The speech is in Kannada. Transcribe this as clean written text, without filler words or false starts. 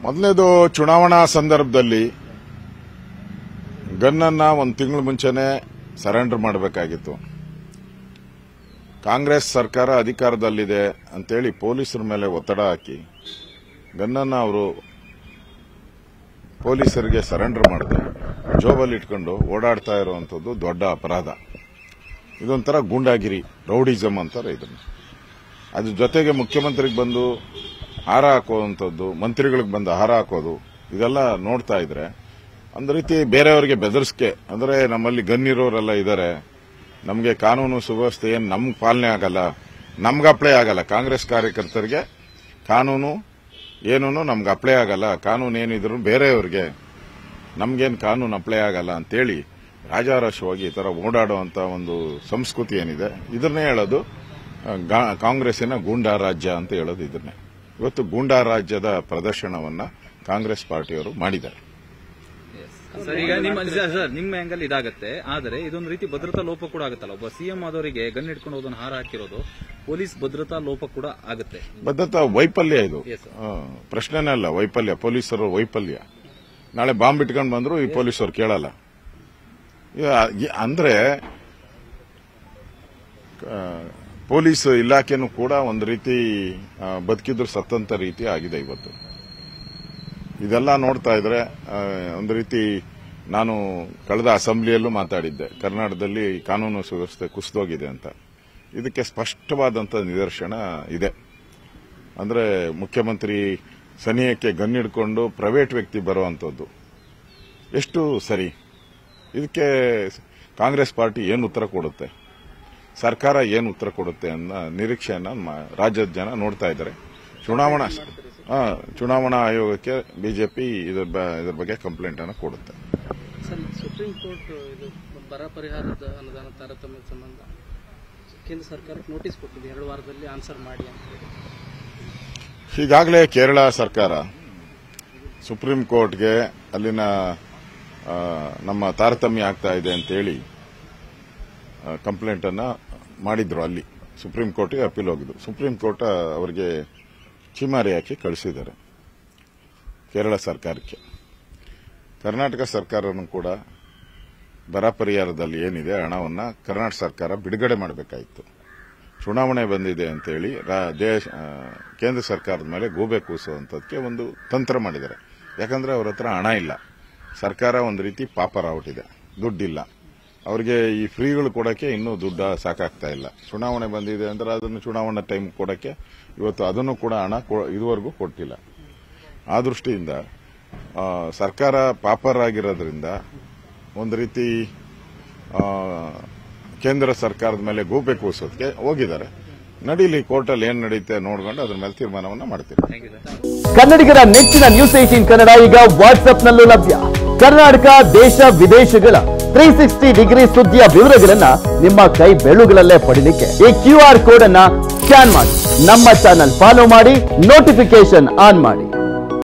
ಮೊದಲನೇದು ಚುನಾವಣಾ ಸಂದರ್ಭದಲ್ಲಿ ಗನ್ನನ್ನ ಒಂದು ತಿಂಗಳು ಮುಂಚೆನೆ ಸರೆಂಡರ್ ಮಾಡಬೇಕಾಗಿತ್ತು. ಕಾಂಗ್ರೆಸ್ ಸರ್ಕಾರ ಅಧಿಕಾರದಲ್ಲಿದೆ ಅಂತೇಳಿ ಪೊಲೀಸರ ಮೇಲೆ ಒತ್ತಡ ಹಾಕಿ ಗನ್ನನ್ನ ಅವರು ಪೊಲೀಸರಿಗೆ ಸರೆಂಡರ್ ಮಾಡದೆ ಜೋಬಲ್ಲಿ ಇಟ್ಕೊಂಡು ಓಡಾಡ್ತಾ ಇರುವಂತದ್ದು ದೊಡ್ಡ ಅಪರಾಧ. ಇದೊಂಥರ ಗೂಂಡಾಗಿರಿ, ರೌಡಿಸಮ್ ಅಂತಾರೆ ಇದನ್ನು. ಅದ್ರ ಜೊತೆಗೆ ಮುಖ್ಯಮಂತ್ರಿಗೆ ಬಂದು ಹಾರ ಹಾಕುವಂಥದ್ದು, ಮಂತ್ರಿಗಳಿಗೆ ಬಂದು ಹಾರ ಹಾಕೋದು, ಇದೆಲ್ಲ ನೋಡ್ತಾ ಇದ್ರೆ ಒಂದು ರೀತಿ ಬೇರೆಯವರಿಗೆ ಬೆದರಿಸಿಕೆ. ಅಂದರೆ ನಮ್ಮಲ್ಲಿ ಗನ್ನಿರೋರೆಲ್ಲ ಇದ್ದಾರೆ, ನಮಗೆ ಕಾನೂನು ಸುವ್ಯವಸ್ಥೆ ಏನು ನಮ್ಗೆ ಪಾಲನೆ ಆಗಲ್ಲ, ನಮ್ಗೆ ಅಪ್ಲೈ ಆಗಲ್ಲ. ಕಾಂಗ್ರೆಸ್ ಕಾರ್ಯಕರ್ತರಿಗೆ ಕಾನೂನು ಏನೂ ನಮ್ಗೆ ಅಪ್ಲೈ ಆಗಲ್ಲ, ಕಾನೂನು ಏನಿದ್ರು ಬೇರೆಯವ್ರಿಗೆ, ನಮ್ಗೇನು ಕಾನೂನು ಅಪ್ಲೈ ಆಗಲ್ಲ ಅಂತೇಳಿ ರಾಜಾರೋಷವಾಗಿ ಈ ಥರ ಓಡಾಡುವಂಥ ಒಂದು ಸಂಸ್ಕೃತಿ ಏನಿದೆ, ಇದನ್ನೇ ಹೇಳೋದು ಕಾಂಗ್ರೆಸ್ಸಿನ ಗೂಂಡಾ ರಾಜ್ಯ ಅಂತ ಹೇಳೋದು ಇದನ್ನೇ. ಇವತ್ತು ಗೂಂಡಾ ರಾಜ್ಯದ ಪ್ರದರ್ಶನವನ್ನ ಕಾಂಗ್ರೆಸ್ ಪಾರ್ಟಿಯವರು ಮಾಡಿದ್ದಾರೆ. ಸರ್, ಈಗ ನಿಮ್ಮ ಆಂಗಲ್ ಇದಾಗತ್ತೆ, ಆದರೆ ಇದೊಂದು ರೀತಿ ಭದ್ರತಾ ಲೋಪ ಕೂಡ ಆಗುತ್ತಲ್ಲ. ಒಬ್ಬ ಸಿಎಂ ಆದವರಿಗೆ ಗನ್ ಹಿಡ್ಕೊಂಡು ಹೋದನ್ನು ಹಾರ ಹಾಕಿರೋದು ಪೊಲೀಸ್ ಭದ್ರತಾ ಲೋಪ ಕೂಡ ಆಗುತ್ತೆ. ಭದ್ರತಾ ವೈಫಲ್ಯ ಇದು, ಪ್ರಶ್ನೆನೇ ಅಲ್ಲ. ವೈಫಲ್ಯ, ಪೊಲೀಸರು ವೈಫಲ್ಯ. ನಾಳೆ ಬಾಂಬ್ ಇಟ್ಕೊಂಡು ಬಂದ್ರು ಈ ಪೊಲೀಸರು ಕೇಳಲ್ಲ. ಅಂದ್ರೆ ಪೊಲೀಸ್ ಇಲಾಖೆನೂ ಕೂಡ ಒಂದು ರೀತಿ ಬದುಕಿದ್ರು ಸತ್ತಂತ ರೀತಿ ಆಗಿದೆ ಇವತ್ತು. ಇದೆಲ್ಲ ನೋಡ್ತಾ ಇದ್ರೆ ಒಂದು ರೀತಿ, ನಾನು ಕಳೆದ ಅಸೆಂಬ್ಲಿಯಲ್ಲೂ ಮಾತಾಡಿದ್ದೆ, ಕರ್ನಾಟಕದಲ್ಲಿ ಕಾನೂನು ಸುವ್ಯವಸ್ಥೆ ಕುಸಿದೋಗಿದೆ ಅಂತ. ಇದಕ್ಕೆ ಸ್ಪಷ್ಟವಾದಂಥ ನಿದರ್ಶನ ಇದೆ. ಅಂದ್ರೆ ಮುಖ್ಯಮಂತ್ರಿ ಸನಿಹಕ್ಕೆ ಗನ್ ಹಿಡ್ಕೊಂಡು ಪ್ರೈವೇಟ್ ವ್ಯಕ್ತಿ ಬರುವಂಥದ್ದು ಎಷ್ಟು ಸರಿ? ಇದಕ್ಕೆ ಕಾಂಗ್ರೆಸ್ ಪಾರ್ಟಿ ಏನು ಉತ್ತರ ಕೊಡುತ್ತೆ, ಸರ್ಕಾರ ಏನು ಉತ್ತರ ಕೊಡುತ್ತೆ ಅನ್ನೋ ನಿರೀಕ್ಷೆಯನ್ನ ರಾಜ್ಯದ ಜನ ನೋಡ್ತಾ ಇದ್ದಾರೆ. ಚುನಾವಣಾ ಆಯೋಗಕ್ಕೆ ಬಿಜೆಪಿ ಇದರ ಬಗ್ಗೆ ಕಂಪ್ಲೇಂಟ್ ಅನ್ನು ಕೊಡುತ್ತೆ. ಸುಪ್ರೀಂ ಕೋರ್ಟ್ ಬರ ಪರಿಹಾರದ ಅನುದಾನ ತಾರತಮ್ಯದ ಸಂಬಂಧ ಕೇಂದ್ರ ಸರ್ಕಾರಕ್ಕೆ ನೋಟಿಸ್ ಕೊಟ್ಟಿದೆ, 2 ವಾರದಲ್ಲಿ ಆನ್ಸರ್ ಮಾಡಿ ಅಂತ. ಈಗಾಗಲೇ ಕೇರಳ ಸರ್ಕಾರ ಸುಪ್ರೀಂ ಕೋರ್ಟ್ಗೆ ಅಲ್ಲಿನ ನಮ್ಮ ತಾರತಮ್ಯ ಆಗ್ತಾ ಇದೆ ಅಂತೇಳಿ ಕಂಪ್ಲೇಂಟ್ ಅನ್ನ ಮಾಡಿದ್ರು. ಅಲ್ಲಿ ಸುಪ್ರೀಂ ಕೋರ್ಟ್ಗೆ ಅಪೀಲ್ ಹೋಗಿದ್ರು. ಸುಪ್ರೀಂ ಕೋರ್ಟ್ ಅವರಿಗೆ ಛೀಮಾರಿ ಹಾಕಿ ಕಳಿಸಿದ್ದಾರೆ ಕೇರಳ ಸರ್ಕಾರಕ್ಕೆ. ಕರ್ನಾಟಕ ಸರ್ಕಾರನೂ ಕೂಡ ಬರ ಪರಿಹಾರದಲ್ಲಿ ಏನಿದೆ ಹಣವನ್ನು ಕರ್ನಾಟಕ ಸರ್ಕಾರ ಬಿಡುಗಡೆ ಮಾಡಬೇಕಾಯಿತು. ಚುನಾವಣೆ ಬಂದಿದೆ ಅಂತೇಳಿ ಕೇಂದ್ರ ಸರ್ಕಾರದ ಮೇಲೆ ಗೂಬೆ ಕೂಸುವಂಥದ್ದಕ್ಕೆ ಒಂದು ತಂತ್ರ ಮಾಡಿದ್ದಾರೆ. ಯಾಕಂದ್ರೆ ಅವ್ರ ಹತ್ರ ಹಣ ಇಲ್ಲ, ಸರ್ಕಾರ ಒಂದು ರೀತಿ ಪಾಪರಾಗ್ಬಿಟ್ಟಿದೆ, ದುಡ್ಡಿಲ್ಲ ಅವ್ರಿಗೆ. ಈ ಫ್ರೀಗಳು ಕೊಡೋಕ್ಕೆ ಇನ್ನೂ ದುಡ್ಡು ಸಾಕಾಗ್ತಾ ಇಲ್ಲ. ಚುನಾವಣೆ ಬಂದಿದೆ ಅಂದ್ರೆ ಅದನ್ನು ಚುನಾವಣಾ ಟೈಮ್ ಕೊಡೋಕ್ಕೆ ಇವತ್ತು ಅದನ್ನು ಕೂಡ ಹಣ ಇದುವರೆಗೂ ಕೊಟ್ಟಿಲ್ಲ. ಆ ದೃಷ್ಟಿಯಿಂದ ಸರ್ಕಾರ ಪಾಪರಾಗಿರೋದ್ರಿಂದ ಒಂದು ರೀತಿ ಕೇಂದ್ರ ಸರ್ಕಾರದ ಮೇಲೆ ಗೂಬೆ ಕೂಸೋದಕ್ಕೆ ಹೋಗಿದ್ದಾರೆ. ನಡೀಲಿ, ಕೋರ್ಟಲ್ಲಿ ಏನ್ ನಡೆಯುತ್ತೆ ನೋಡ್ಕೊಂಡು ಅದ್ರ ಮೇಲೆ ತೀರ್ಮಾನವನ್ನ ಮಾಡ್ತೀವಿ. ಕನ್ನಡಿಗರ ನೆಚ್ಚಿನ ನ್ಯೂಸ್ 18 ಕನ್ನಡ ಈಗ ವಾಟ್ಸ್ಆಪ್ನಲ್ಲೂ ಲಭ್ಯ. ಕರ್ನಾಟಕ, ದೇಶ ವಿದೇಶಗಳ 360 ಡಿಗ್ರಿ ಸುದ್ದಿಯ ವಿವರಗಳನ್ನ ನಿಮ್ಮ ಕೈ ಬೆರಳುಗಳಲ್ಲೇ ಪಡಿಲಿಕ್ಕೆ ಈ QR ಕೋಡ್ ಅನ್ನ ಸ್ಕ್ಯಾನ್ ಮಾಡಿ, ನಮ್ಮ ಚಾನಲ್ ಫಾಲೋ ಮಾಡಿ, ನೋಟಿಫಿಕೇಶನ್ ಆನ್ ಮಾಡಿ.